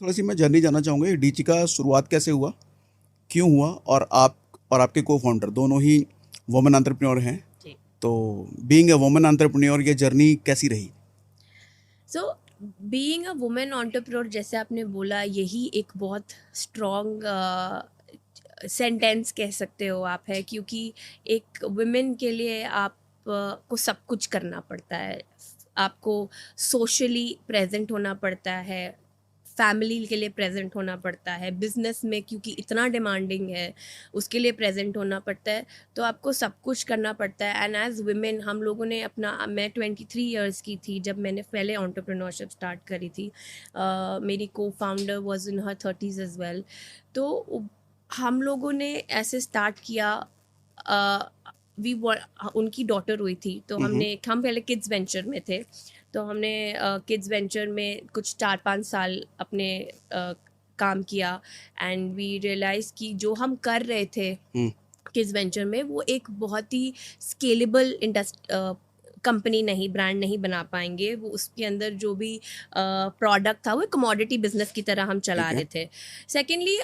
थोड़ी सी मैं जर्नी जानना चाहूँगा, डीची का शुरुआत कैसे हुआ, क्यों हुआ, और आप और आपके को फाउंडर दोनों ही वुमेन एंटरप्रेन्योर हैं, जी। तो बीइंग अ वुमेन एंटरप्रेन्योर ये जर्नी कैसी रही? So being a women entrepreneur, जैसे आपने बोला, यही एक बहुत स्ट्रॉन्ग सेंटेंस कह सकते हो आप, है क्योंकि एक वुमेन के लिए आप को सब कुछ करना पड़ता है। आपको सोशली प्रेजेंट होना पड़ता है, फैमिली के लिए प्रेजेंट होना पड़ता है, बिजनेस में क्योंकि इतना डिमांडिंग है उसके लिए प्रेजेंट होना पड़ता है। तो आपको सब कुछ करना पड़ता है। एंड एज वुमेन हम लोगों ने अपना, मैं 23 इयर्स की थी जब मैंने पहले एंटरप्रेन्योरशिप स्टार्ट करी थी। मेरी cofounder was in her 30s as well. तो हम लोगों ने ऐसे स्टार्ट किया। वी उनकी डॉटर हुई थी, तो हम पहले किड्स वेंचर में थे। तो हमने किड्स वेंचर में कुछ 4-5 साल अपने काम किया। एंड वी रियलाइज कि जो हम कर रहे थे किड्स वेंचर में, वो एक बहुत ही स्केलेबल कंपनी नहीं, ब्रांड नहीं बना पाएंगे। वो उसके अंदर जो भी प्रोडक्ट था वो कमोडिटी बिजनेस की तरह हम चला ठीक है। रहे थे। सेकेंडली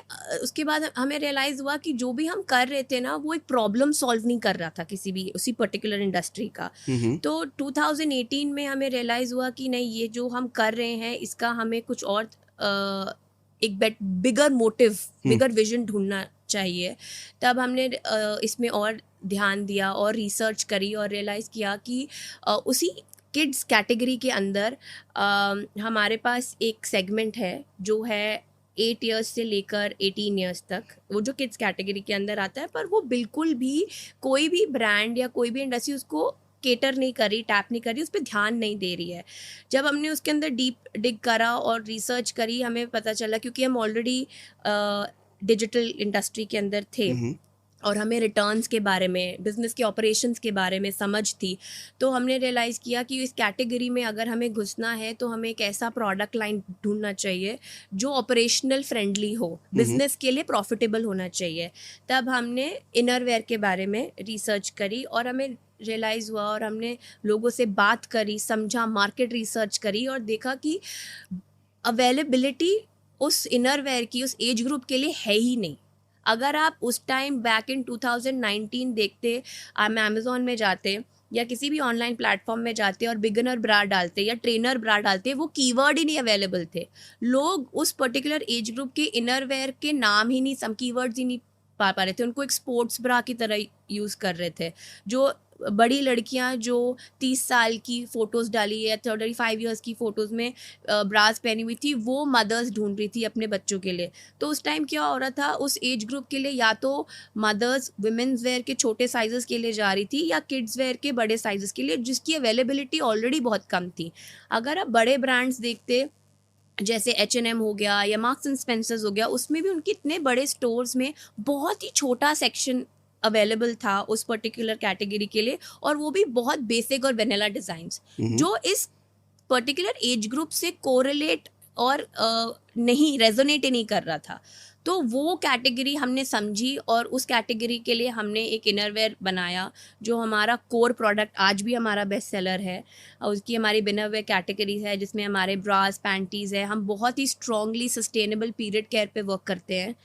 उसके बाद हमें रियलाइज़ हुआ कि जो भी हम कर रहे थे ना, वो एक प्रॉब्लम सॉल्व नहीं कर रहा था किसी भी उसी पर्टिकुलर इंडस्ट्री का। तो 2018 में हमें रियलाइज़ हुआ कि नहीं, ये जो हम कर रहे हैं इसका हमें कुछ और एक बिगर मोटिव, बिगर विजन ढूंढना चाहिए। तब हमने इसमें और ध्यान दिया और रिसर्च करी और रियलाइज़ किया कि उसी किड्स कैटेगरी के अंदर हमारे पास एक सेगमेंट है जो है 8 इयर्स से लेकर 18 इयर्स तक, वो जो किड्स कैटेगरी के अंदर आता है। पर वो बिल्कुल भी कोई भी ब्रांड या कोई भी इंडस्ट्री उसको केटर नहीं कर रही, टैप नहीं कर रही, उस पर ध्यान नहीं दे रही है। जब हमने उसके अंदर डीप डिग करा और रिसर्च करी, हमें पता चला, क्योंकि हम ऑलरेडी डिजिटल इंडस्ट्री के अंदर थे और हमें रिटर्न्स के बारे में, बिजनेस के ऑपरेशंस के बारे में समझ थी। तो हमने रियलाइज़ किया कि इस कैटेगरी में अगर हमें घुसना है तो हमें एक ऐसा प्रोडक्ट लाइन ढूंढना चाहिए जो ऑपरेशनल फ्रेंडली हो, बिजनेस के लिए प्रॉफिटेबल होना चाहिए। तब हमने इनरवेयर के बारे में रिसर्च करी और हमें रियलाइज़ हुआ और हमने लोगों से बात करी, समझा, मार्केट रिसर्च करी और देखा कि अवेलेबिलिटी उस इनरवेयर की उस एज ग्रुप के लिए है ही नहीं। अगर आप उस टाइम बैक इन 2019 देखते, आप अमेज़ॉन में जाते या किसी भी ऑनलाइन प्लेटफॉर्म में जाते और बिगिनर ब्रा डालते या ट्रेनर ब्रा डालते, वो कीवर्ड ही नहीं अवेलेबल थे। लोग उस पर्टिकुलर एज ग्रुप के इनरवेयर के नाम ही नहीं, सम कीवर्ड्स ही नहीं पा रहे थे। उनको एक स्पोर्ट्स ब्रा की तरह यूज़ कर रहे थे। जो बड़ी लड़कियां जो 30 साल की फ़ोटोज़ डाली या 35 इयर्स की फ़ोटोज़ में ब्रास पहनी हुई थी, वो मदर्स ढूंढ रही थी अपने बच्चों के लिए। तो उस टाइम क्या हो रहा था, उस एज ग्रुप के लिए या तो मदर्स विमेंस वेयर के छोटे साइजेस के लिए जा रही थी या किड्स वेयर के बड़े साइजेस के लिए, जिसकी अवेलेबिलिटी ऑलरेडी बहुत कम थी। अगर आप बड़े ब्रांड्स देखते, जैसे H&M हो गया या मार्क्स एंड स्पेंसर्स हो गया, उसमें भी उनके इतने बड़े स्टोर्स में बहुत ही छोटा सेक्शन अवेलेबल था उस पर्टिकुलर कैटेगरी के लिए, और वो भी बहुत बेसिक और वेनिला डिज़ाइंस जो इस पर्टिकुलर एज ग्रुप से कोरिलेट और नहीं रेजोनेट ही नहीं कर रहा था। तो वो कैटेगरी हमने समझी और उस कैटेगरी के लिए हमने एक इनरवेयर बनाया जो हमारा कोर प्रोडक्ट आज भी हमारा बेस्ट सेलर है। और उसकी हमारी इनरवेयर कैटेगरीज है जिसमें हमारे ब्रास, पैंटीज़ है। हम बहुत ही स्ट्रॉन्गली सस्टेनेबल पीरियड केयर पे वर्क करते हैं।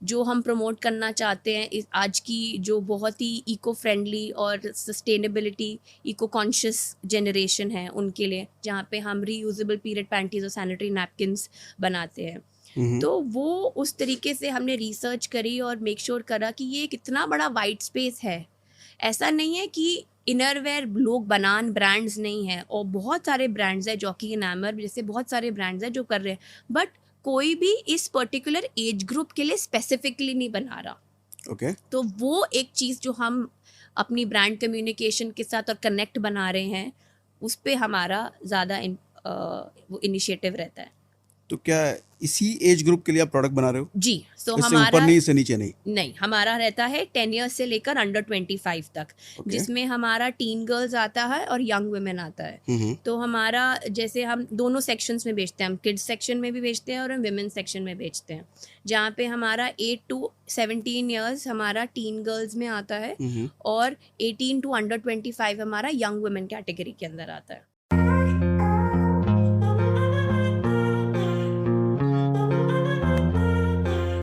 जो हम प्रमोट करना चाहते हैं इस आज की जो बहुत ही इको फ्रेंडली और सस्टेनेबिलिटी इको कॉन्शियस जनरेशन है उनके लिए, जहाँ पे हम रीयूजेबल पीरियड पैंटीज और सैनिटरी नैपकिन्स बनाते हैं। तो वो उस तरीके से हमने रिसर्च करी और मेक श्योर करा कि ये कितना बड़ा वाइट स्पेस है। ऐसा नहीं है कि इनरवेयर लोग बनान ब्रांड्स नहीं है, और बहुत सारे ब्रांड्स हैं, जॉकी एनामर जैसे बहुत सारे ब्रांड्स हैं जो कर रहे हैं, बट कोई भी इस पर्टिकुलर एज ग्रुप के लिए स्पेसिफिकली नहीं बना रहा। तो वो एक चीज़ जो हम अपनी ब्रांड कम्युनिकेशन के साथ और कनेक्ट बना रहे हैं, उस पर हमारा ज़्यादा वो इनिशिएटिव रहता है। तो क्या इसी एज ग्रुप के लिए आप प्रोडक्ट बना रहे हो? जी। सो इससे हमारा ऊपर नहीं, इससे नीचे नहीं? नहीं, हमारा रहता है 10 ईयर्स से लेकर अंडर 25 तक, जिसमें हमारा टीन गर्ल्स आता है और यंग वुमेन आता है। तो हमारा जैसे हम दोनों सेक्शंस में बेचते हैं, हम किड्स सेक्शन में भी बेचते हैं और हम विमेन सेक्शन में बेचते हैं, जहाँ पे हमारा 8 to 17 ईयर्स हमारा टीन गर्ल्स में आता है और 18 to अंडर 25 हमारा यंग वुमेन कैटेगरी के अंदर आता है।